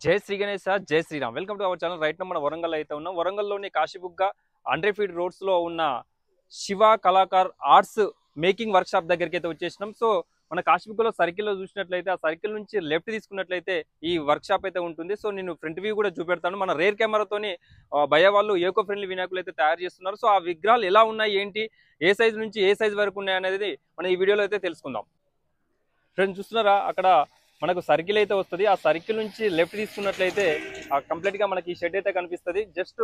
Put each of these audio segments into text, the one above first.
జై శ్రీ గణేశ జై Shriram welcome to our channel. Right మన వరంగల్ అయితే ఉన్నాం. వరంగల్లోని కాశీబుగ్గ 100 ఫీట్ రోడ్స్ లో ఉన్న Shiva Kalakar arts making work shop దగ్గరికి అయితే వచ్చేసినాం. సో మన కాశీబుగ్గలో సర్కిల్ లో చూసినట్లయితే ఆ సర్కిల్ నుంచి లెఫ్ట్ తీసుకున్నట్లయితే ఈ వర్క్ షాప్ అయితే ఉంటుంది. సో నేను ఫ్రంట్ వ్యూ కూడా చూపెడతాను. మన రేర్ కెమెరాతోని భయ వాళ్ళు ఏకో ఫ్రెండ్లీ వినాయకులు అయితే తయారు చేస్తున్నారు. సో ఆ విగ్రహాలు ఎలా ఉన్నాయి, ఏంటి, ఏ సైజ్ నుంచి ఏ సైజ్ వరకు ఉన్నాయి అనేది మనం ఈ వీడియోలో అయితే తెలుసుకుందాం. ఫ్రెండ్స్ చూస్తున్నారా, అక్కడ మనకు సర్కిల్ అయితే వస్తుంది. ఆ సర్కిల్ నుంచి లెఫ్ట్ తీసుకున్నట్లయితే కంప్లీట్ గా మనకి ఈ షెడ్ అయితే కనిపిస్తుంది. జస్ట్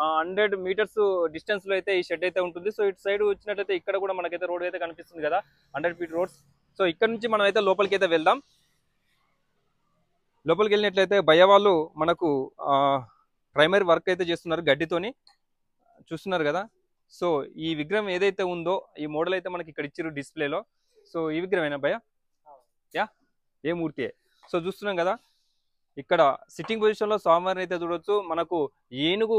100 మీటర్స్ డిస్టెన్స్ లో అయితే ఈ షెడ్ అయితే ఉంటుంది. సో ఇటు సైడ్ వచ్చినట్లయితే ఇక్కడ కూడా మనకైతే రోడ్ అయితే కనిపిస్తుంది కదా, 100 ఫీట్ రోడ్స్. సో ఇక్కడ నుంచి మనం అయితే లోపలికి అయితే వెళ్దాం. లోపలికి వెళ్ళినట్లయితే భయ వాళ్ళు మనకు ప్రైమరీ వర్క్ అయితే చేస్తున్నారు గడ్డితోని, చూస్తున్నారు కదా. సో ఈ విగ్రహం ఏదైతే ఉందో ఈ మోడల్ అయితే మనకి ఇక్కడ ఇచ్చారు డిస్ప్లేలో. సో ఈ విగ్రహమేనా భయ? యా, ఏ మూర్తి. సో చూస్తున్నాం కదా, ఇక్కడ సిట్టింగ్ పొజిషన్ లో స్వామివారిని అయితే చూడొచ్చు. మనకు ఏనుగు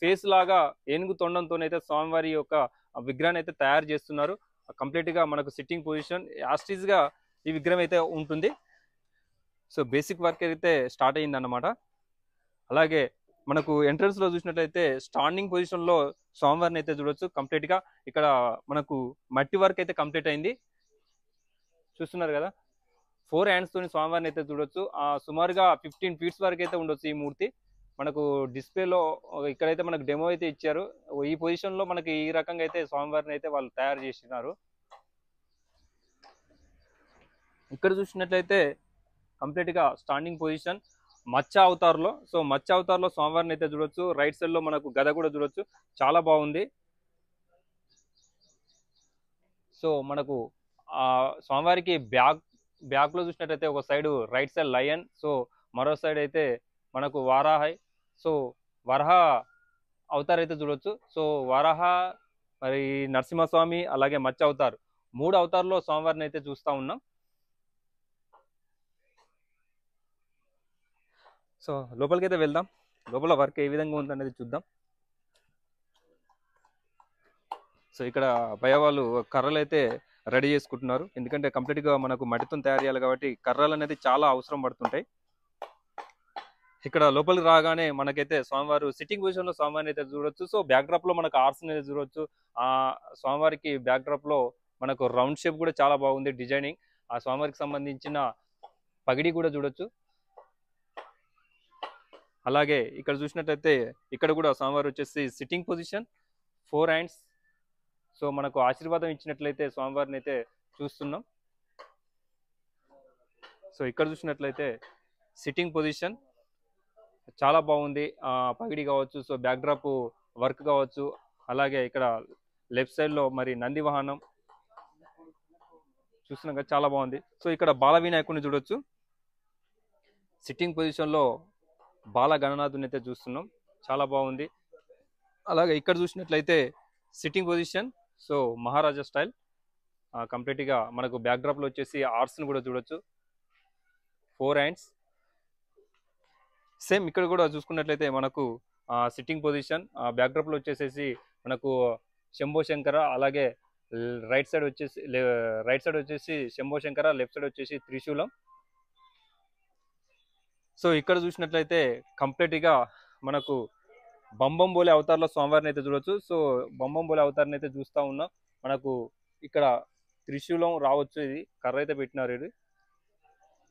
ఫేస్ లాగా ఏనుగు తొండంతో అయితే స్వామివారి యొక్క విగ్రహాన్ని అయితే తయారు చేస్తున్నారు. కంప్లీట్ గా మనకు సిట్టింగ్ పొజిషన్ యాస్టీజ్ గా ఈ విగ్రహం అయితే ఉంటుంది. సో బేసిక్ వర్క్ అయితే స్టార్ట్ అయ్యింది అన్నమాట. అలాగే మనకు ఎంట్రన్స్ లో చూసినట్లయితే స్టాండింగ్ పొజిషన్ లో స్వామివారిని అయితే చూడొచ్చు. కంప్లీట్ గా ఇక్కడ మనకు మట్టి వర్క్ అయితే కంప్లీట్ అయింది, చూస్తున్నారు కదా. 4 హ్యాండ్స్ తోని స్వామివారిని అయితే చూడొచ్చు. సుమారుగా 15 ఫీట్స్ వరకు అయితే ఉండొచ్చు ఈ మూర్తి. మనకు డిస్ప్లేలో ఇక్కడైతే మనకు డెమో అయితే ఇచ్చారు. ఈ పొజిషన్ లో మనకి ఈ రకంగా అయితే స్వామివారిని అయితే వాళ్ళు తయారు చేసినారు. ఇక్కడ చూసినట్లయితే కంప్లీట్ గా స్టాండింగ్ పొజిషన్ మచ్చ అవతార్లో. సో మచ్చ అవతార్లో స్వామివారిని అయితే చూడొచ్చు. రైట్ సైడ్ లో మనకు గద కూడా చూడొచ్చు, చాలా బాగుంది. సో మనకు స్వామివారికి బ్యాక్ లో చూసినట్టయితే ఒక side right side lion, so మరో సైడ్ అయితే మనకు వారాహై. సో వరహ అవతార్ అయితే చూడొచ్చు. సో వరహ, మరి నరసింహస్వామి, అలాగే మత్స్య అవతార్, 3 అవతార్లో స్వామివారిని అయితే చూస్తా ఉన్నాం. సో లోపలికి అయితే వెళ్దాం. లోపల వర్క్ ఏ విధంగా ఉందనేది చూద్దాం. సో ఇక్కడ భయ వాళ్ళు కర్రలు అయితే రెడీ చేసుకుంటున్నారు. ఎందుకంటే కంప్లీట్ గా మనకు మట్టితో తయారు చేయాలి కాబట్టి కర్రలు అనేది చాలా అవసరం పడుతుంటాయి. ఇక్కడ లోపలికి రాగానే మనకైతే స్వామివారు సిట్టింగ్ పొజిషన్ లో స్వామివారిని అయితే చూడొచ్చు. సో బ్యాక్ డ్రాప్ లో మనకు ఆర్ట్స్ అనేది చూడొచ్చు. ఆ స్వామివారికి బ్యాక్ డ్రాప్ లో మనకు రౌండ్ షేప్ కూడా చాలా బాగుంది డిజైనింగ్. ఆ స్వామివారికి సంబంధించిన పగిడి కూడా చూడొచ్చు. అలాగే ఇక్కడ చూసినట్లయితే ఇక్కడ కూడా స్వామివారు వచ్చేసి సిట్టింగ్ పొజిషన్, 4 హ్యాండ్స్. సో మనకు ఆశీర్వాదం ఇచ్చినట్లయితే స్వామివారిని అయితే చూస్తున్నాం. సో ఇక్కడ చూసినట్లయితే సిట్టింగ్ పొజిషన్ చాలా బాగుంది. పగిడి కావచ్చు, సో బ్యాక్ డ్రాప్ వర్క్ కావచ్చు. అలాగే ఇక్కడ లెఫ్ట్ సైడ్ లో మరి నంది వాహనం చూస్తున్నాం కదా, చాలా బాగుంది. సో ఇక్కడ బాల వినాయకుడిని చూడొచ్చు. సిట్టింగ్ పొజిషన్ లో బాల గణనాథుని అయితే చూస్తున్నాం, చాలా బాగుంది. అలాగే ఇక్కడ చూసినట్లయితే సిట్టింగ్ పొజిషన్, సో మహారాజా స్టైల్. కంప్లీట్ గా మనకు బ్యాక్ డ్రాప్ లో వచ్చేసి ఆర్ట్స్ ని కూడా చూడొచ్చు, 4 హ్యాండ్స్. సేమ్ ఇక్కడ కూడా చూసుకున్నట్లయితే మనకు సిట్టింగ్ పొజిషన్, బ్యాక్ డ్రాప్ లో వచ్చేసేసి మనకు శంభో శంకర, అలాగే రైట్ సైడ్ వచ్చేసి శంభో శంకర, లెఫ్ట్ సైడ్ వచ్చేసి త్రిశూలం. సో ఇక్కడ చూసినట్లయితే కంప్లీట్ గా మనకు బంబం బోలే అవతార్లో స్వామివారిని అయితే చూడొచ్చు. సో బంబం బోలే అవతారిని అయితే చూస్తా ఉన్నాం. మనకు ఇక్కడ త్రిశూలం రావచ్చు, ఇది కర్ర అయితే పెట్టినారు. ఇది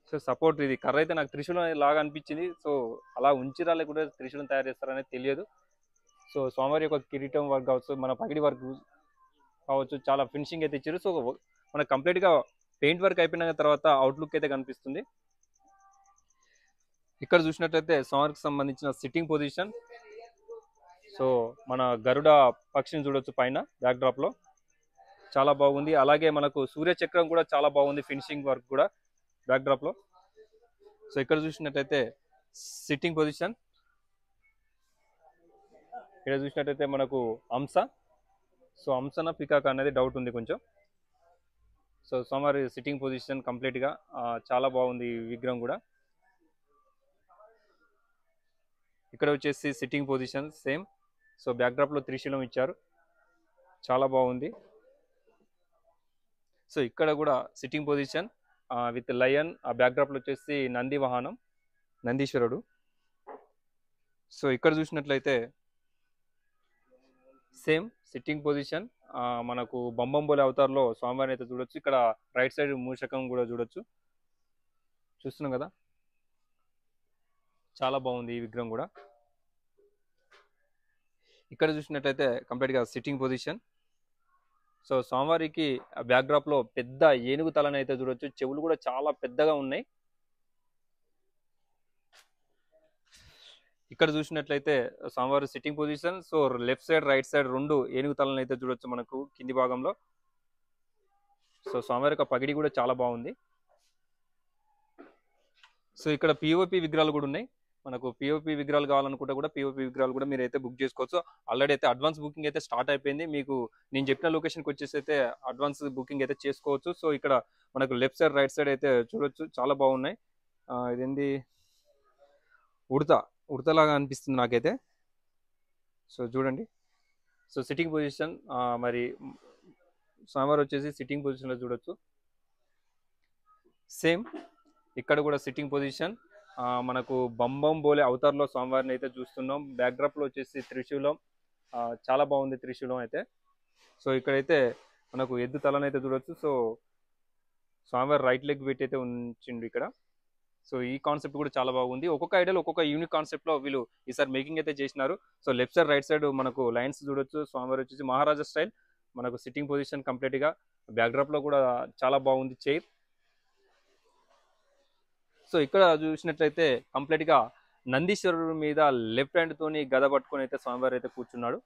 సో సపోర్ట్, ఇది కర్ర అయితే నాకు త్రిశూలం లాగా అనిపించింది. సో అలా ఉంచిరాలే కూడా త్రిశూలం తయారు చేస్తారనేది తెలియదు. సో స్వామివారి యొక్క కిరీటం వర్క్ కావచ్చు, మన పగిడి వర్క్ కావచ్చు, చాలా ఫినిషింగ్ అయితే ఇచ్చారు. సో మనకు కంప్లీట్ గా పెయింట్ వర్క్ అయిపోయిన తర్వాత అవుట్లుక్ అయితే కనిపిస్తుంది. ఇక్కడ చూసినట్లయితే స్వామివారికి సంబంధించిన సిట్టింగ్ పొజిషన్. సో మన గరుడ పక్షిని చూడొచ్చు పైన బ్యాక్ డ్రాప్ లో, చాలా బాగుంది. అలాగే మనకు సూర్య చక్రం కూడా చాలా బాగుంది, ఫినిషింగ్ వర్క్ కూడా బ్యాక్ డ్రాప్ లో. సో ఇక్కడ చూసినట్లయితే సిట్టింగ్ పొజిషన్. ఇక్కడ చూసినట్లయితే మనకు హంస. సో హంసన పికాక్ అనేది డౌట్ ఉంది కొంచెం. సో స్వామివారి సిట్టింగ్ పొజిషన్ కంప్లీట్ గా చాలా బాగుంది ఈ విగ్రహం కూడా. ఇక్కడ వచ్చేసి sitting position same. So back drop లో త్రిశూలం ఇచ్చారు, చాలా బాగుంది. సో ఇక్కడ కూడా సిట్టింగ్ పొజిషన్ విత్ లయన్, ఆ బ్యాక్ డ్రాప్ లో వచ్చేసి నంది వాహనం. నందీశ్వరుడు. సో ఇక్కడ చూసినట్లయితే సేమ్ సిట్టింగ్ పొజిషన్, మనకు బంబంబోలి అవతార్లో స్వామివారిని అయితే చూడొచ్చు. ఇక్కడ రైట్ సైడ్ మూషకం కూడా చూడొచ్చు. చూస్తున్నాం కదా, చాలా బాగుంది ఈ విగ్రహం కూడా. ఇక్కడ చూసినట్లయితే కంప్లీట్గా సిట్టింగ్ పొజిషన్. సో స్వామివారికి బ్యాక్డ్రాప్ లో పెద్ద ఏనుగు తలని అయితే చూడొచ్చు. చెవులు కూడా చాలా పెద్దగా ఉన్నాయి. ఇక్కడ చూసినట్లయితే స్వామివారి sitting position. So left side right side రెండు ఏనుగు తలని అయితే చూడొచ్చు మనకు కింది భాగంలో. సో స్వామివారి యొక్క పగిడి కూడా చాలా బాగుంది. సో ఇక్కడ పిఓపి విగ్రహాలు కూడా ఉన్నాయి. మనకు పిఓపి విగ్రహాలు కావాలనుకుంటే కూడా పిఓపి విగ్రహాలు కూడా మీరు అయితే బుక్ చేసుకోవచ్చు. ఆల్రెడీ అయితే అడ్వాన్స్ బుకింగ్ అయితే స్టార్ట్ అయిపోయింది. మీకు నేను చెప్పిన లొకేషన్కి వచ్చేసి అయితే అడ్వాన్స్ బుకింగ్ అయితే చేసుకోవచ్చు. సో ఇక్కడ మనకు లెఫ్ట్ సైడ్ రైట్ సైడ్ అయితే చూడొచ్చు, చాలా బాగున్నాయి. ఇదేంది ఉడతలాగా అనిపిస్తుంది నాకైతే. సో చూడండి, సో సిట్టింగ్ పొజిషన్, మరి స్వామివారు వచ్చేసి సిట్టింగ్ పొజిషన్లో చూడొచ్చు. సేమ్ ఇక్కడ కూడా సిట్టింగ్ పొజిషన్. మనకు బంబంబోలి అవతార్లో స్వామివారిని అయితే చూస్తున్నాం. బ్యాక్డ్రాప్లో వచ్చేసి త్రిశూలం, చాలా బాగుంది త్రిశూలం అయితే. సో ఇక్కడైతే మనకు ఎద్దు తలని అయితే చూడొచ్చు. సో స్వామివారి రైట్ లెగ్ పెట్టి అయితే ఉంచిండు ఇక్కడ. సో ఈ కాన్సెప్ట్ కూడా చాలా బాగుంది. ఒక్కొక్క ఐడియాలో ఒక్కొక్క యూనిక్ కాన్సెప్ట్లో వీళ్ళు ఈసారి మేకింగ్ అయితే చేసినారు. So left side right side మనకు లైన్స్ చూడొచ్చు. స్వామివారి వచ్చేసి మహారాజా స్టైల్, మనకు సిట్టింగ్ పొజిషన్ కంప్లీట్గా. బ్యాక్డ్రాప్లో కూడా చాలా బాగుంది చైర్. సో ఇక్కడ చూసినట్లయితే కంప్లీట్గా నందీశ్వరుడు మీద లెఫ్ట్ హ్యాండ్ తోని గద పట్టుకొని అయితే స్వామివారి అయితే కూర్చున్నాడు.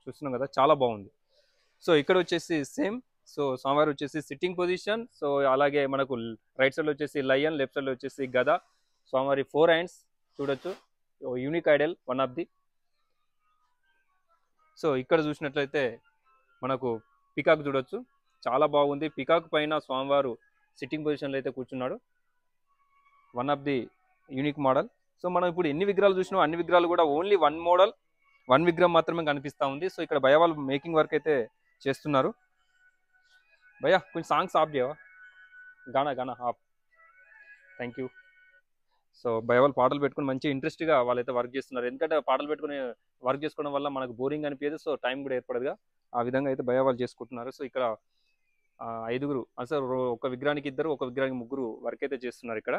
చూస్తున్నాం కదా, చాలా బాగుంది. సో ఇక్కడ వచ్చేసి సేమ్. సో స్వామివారి వచ్చేసి సిట్టింగ్ పొజిషన్. సో అలాగే మనకు రైట్ సైడ్ వచ్చేసి లయన్, లెఫ్ట్ సైడ్ వచ్చేసి గద. స్వామివారి 4 హ్యాండ్స్ చూడొచ్చు, unique Idol, one of the. So ఇక్కడ చూసినట్లయితే మనకు పికాక్ చూడొచ్చు, చాలా బాగుంది. పికాక్ పైన స్వామివారు సిట్టింగ్ పొజిషన్లో అయితే కూర్చున్నాడు, one of the unique model. So మనం ఇప్పుడు ఎన్ని విగ్రహాలు చూసినాం అన్ని విగ్రహాలు కూడా ఓన్లీ వన్ మోడల్, వన్ విగ్రహం మాత్రమే కనిపిస్తూ ఉంది. సో ఇక్కడ భయ వాళ్ళు మేకింగ్ వర్క్ అయితే చేస్తున్నారు. భయ్యా కొంచెం సాంగ్స్ ఆఫ్ చేయవా, గానా ఆఫ్, థ్యాంక్ యూ. సో భయ వాళ్ళు పాటలు పెట్టుకుని మంచి ఇంట్రెస్ట్గా వాళ్ళైతే వర్క్ చేస్తున్నారు. ఎందుకంటే పాటలు పెట్టుకుని వర్క్ చేసుకోవడం వల్ల మనకు బోరింగ్ అనిపించదు, సో టైం కూడా ఏర్పడదుగా. ఆ విధంగా అయితే భయ వాళ్ళు చేసుకుంటున్నారు. సో ఇక్కడ 5గురు, అసలు ఒక విగ్రహానికి 2, ఒక విగ్రహానికి 3 వర్క్ అయితే చేస్తున్నారు ఇక్కడ.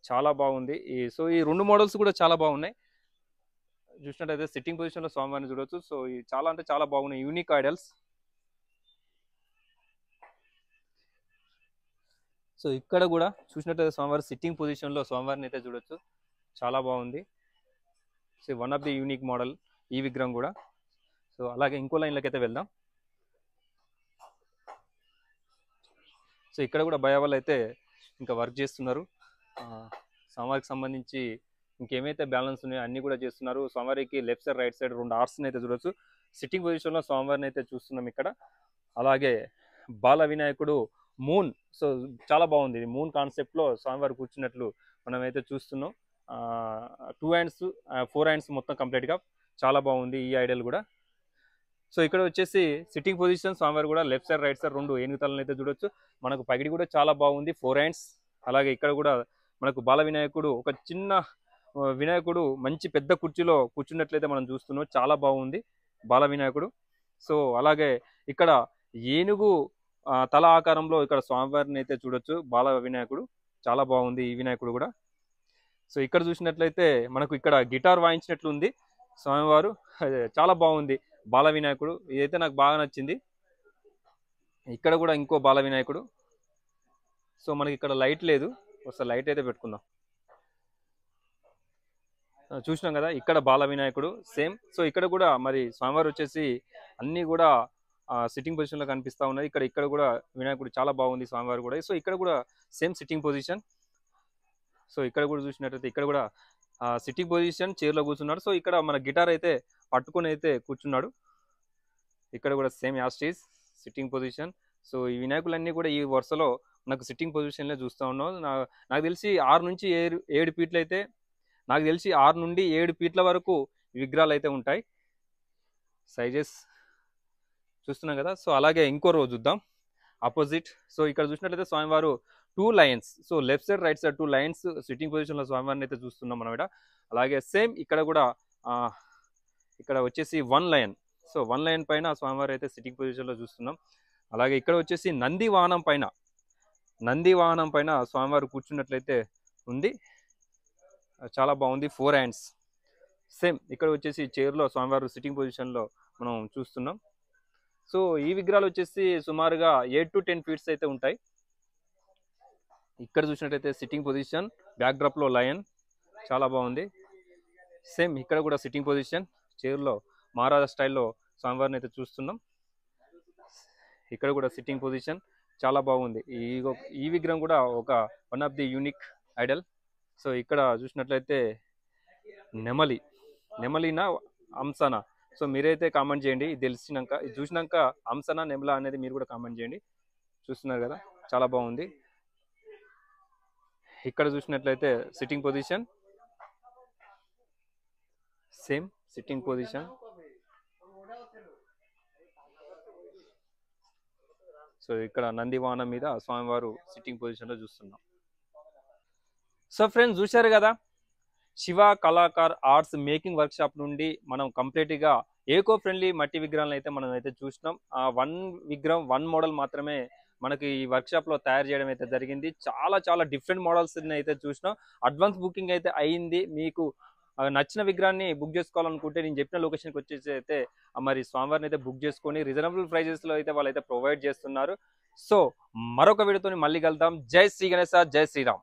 చాలా బాగుంది. సో ఈ 2 మోడల్స్ కూడా చాలా బాగున్నాయి. చూసినట్టయితే సిట్టింగ్ పొజిషన్లో స్వామివారిని చూడవచ్చు. సో చాలా అంటే చాలా బాగున్నాయి, యూనిక్ ఐడల్స్. సో ఇక్కడ కూడా చూసినట్టయితే స్వామివారి సిట్టింగ్ పొజిషన్లో స్వామివారిని అయితే చూడొచ్చు, చాలా బాగుంది. So one of the unique model ఈ విగ్రహం కూడా. సో అలాగే ఇంకో లైన్లోకి అయితే వెళ్దాం. సో ఇక్కడ కూడా భయ వాళ్ళు అయితే ఇంకా వర్క్ చేస్తున్నారు. స్వామివారికి సంబంధించి ఇంకేమైతే బ్యాలెన్స్ ఉన్నాయో అన్నీ కూడా చేస్తున్నారు. స్వామివారికి లెఫ్ట్ సైడ్ రైట్ సైడ్ 2 ఆర్ట్స్ని అయితే చూడొచ్చు. సిట్టింగ్ పొజిషన్లో స్వామివారిని అయితే చూస్తున్నాం ఇక్కడ. అలాగే బాల వినాయకుడు మూన్, సో చాలా బాగుంది. మూన్ కాన్సెప్ట్లో స్వామివారు కూర్చున్నట్లు మనం అయితే చూస్తున్నాం. 2 హ్యాండ్స్ 4 హ్యాండ్స్ మొత్తం కంప్లీట్గా, చాలా బాగుంది ఈ ఐడియల్ కూడా. సో ఇక్కడ వచ్చేసి సిట్టింగ్ పొజిషన్ స్వామివారు కూడా లెఫ్ట్ సైడ్ రైట్ సైడ్ 2 ఏనుగు తలను అయితే చూడొచ్చు. మనకు పగిడి కూడా చాలా బాగుంది, 4 హ్యాండ్స్. అలాగే ఇక్కడ కూడా మనకు బాల వినాయకుడు, ఒక చిన్న వినాయకుడు మంచి పెద్ద కుర్చీలో కూర్చున్నట్లయితే మనం చూస్తున్నాం, చాలా బాగుంది బాల వినాయకుడు. సో అలాగే ఇక్కడ ఏనుగు తల ఆకారంలో ఇక్కడ స్వామివారిని అయితే చూడొచ్చు, బాల వినాయకుడు, చాలా బాగుంది ఈ వినాయకుడు కూడా. సో ఇక్కడ చూసినట్లయితే మనకు ఇక్కడ గిటార్ వాయించినట్లు ఉంది స్వామివారు, చాలా బాగుంది బాల వినాయకుడు. ఇదైతే నాకు బాగా నచ్చింది. ఇక్కడ కూడా ఇంకో బాల వినాయకుడు. సో మనకి ఇక్కడ లైట్ లేదు, ఒకసారి లైట్ అయితే పెట్టుకుందాం. చూసినాం కదా, ఇక్కడ బాల వినాయకుడు సేమ్. సో ఇక్కడ కూడా మరి స్వామివారు వచ్చేసి అన్నీ కూడా సిట్టింగ్ పొజిషన్లో కనిపిస్తూ ఉన్నది. ఇక్కడ కూడా వినాయకుడు చాలా బాగుంది స్వామివారు కూడా. సో ఇక్కడ కూడా సేమ్ సిట్టింగ్ పొజిషన్. సో ఇక్కడ కూడా చూసినట్లయితే ఇక్కడ కూడా సిట్టింగ్ పొజిషన్, చైర్లో కూర్చున్నాడు. సో ఇక్కడ మన గిటార్ అయితే పట్టుకొని అయితే కూర్చున్నాడు. ఇక్కడ కూడా సేమ్ యాస్టీస్ సిట్టింగ్ పొజిషన్. సో ఈ వినాయకులన్నీ కూడా ఈ వరుసలో నాకు సిట్టింగ్ పొజిషన్లో చూస్తూ ఉన్నాం. నాకు తెలిసి 6 నుంచి 7 ఫీట్లు అయితే, నాకు తెలిసి 6 నుండి 7 ఫీట్ల వరకు విగ్రహాలు అయితే ఉంటాయి సైజెస్, చూస్తున్నాం కదా. సో అలాగే ఇంకో రోజు చూద్దాం ఆపోజిట్. సో ఇక్కడ చూసినట్లయితే స్వామివారు two Lions. So left side right side two Lions sitting పొజిషన్లో స్వామివారిని అయితే చూస్తున్నాం మనం ఇక్కడ. అలాగే సేమ్ ఇక్కడ కూడా ఇక్కడ వచ్చేసి one lion. So one lion పైన స్వామివారి అయితే సిట్టింగ్ పొజిషన్లో చూస్తున్నాం. అలాగే ఇక్కడ వచ్చేసి నంది వాహనం పైన స్వామివారు కూర్చున్నట్లయితే ఉంది. చాలా బాగుంది. 4 హ్యాండ్స్. సేమ్ ఇక్కడ వచ్చేసి చైర్లో స్వామివారు సిట్టింగ్ పొజిషన్లో మనం చూస్తున్నాం. సో ఈ విగ్రహాలు వచ్చేసి సుమారుగా 8 to 10 ఫీట్స్ అయితే ఉంటాయి. ఇక్కడ చూసినట్లయితే సిట్టింగ్ పొజిషన్, బ్యాక్ డ్రాప్లో లయన్ చాలా బాగుంది. సేమ్ ఇక్కడ కూడా సిట్టింగ్ పొజిషన్, చైర్లో మహారాజా స్టైల్లో స్వామివారిని అయితే చూస్తున్నాం. ఇక్కడ కూడా సిట్టింగ్ పొజిషన్ చాలా బాగుంది. ఈ విగ్రహం కూడా one of the unique Idol. So ఇక్కడ చూసినట్లయితే నెమలినా హంసనా, సో మీరైతే కామెంట్ చేయండి. ఇది చూసినాక హంసనా నెమల అనేది మీరు కూడా కామెంట్ చేయండి. చూస్తున్నారు కదా, చాలా బాగుంది. ఇక్కడ చూసినట్లయితే sitting position, same sitting position. So ఇక్కడ నంది వాహనం మీద స్వామివారు సిట్టింగ్ పొజిషన్లో చూస్తున్నాం. సో ఫ్రెండ్స్ చూశారు కదా, Shiva Kalakar arts making work shop నుండి మనం కంప్లీట్గా ఏకో ఫ్రెండ్లీ మట్టి విగ్రహాలను అయితే మనం అయితే చూసినాం. వన్ విగ్రహం, వన్ మోడల్ మాత్రమే మనకి ఈ వర్క్ షాప్లో తయారు చేయడం అయితే జరిగింది. చాలా డిఫరెంట్ మోడల్స్ అయితే చూసినాం. అడ్వాన్స్ బుకింగ్ అయితే అయింది. మీకు నచ్చిన విగ్రహాన్ని బుక్ చేసుకోవాలనుకుంటే నేను చెప్పిన లొకేషన్కి వచ్చేసి అయితే మరి స్వామివారిని అయితే బుక్ చేసుకొని రీజనబుల్ ప్రైజెస్లో అయితే వాళ్ళు అయితే ప్రొవైడ్ చేస్తున్నారు. సో మరొక వీడియోతో మళ్ళీ కలుద్దాం. జై శ్రీ గణేశ, జై శ్రీరామ్.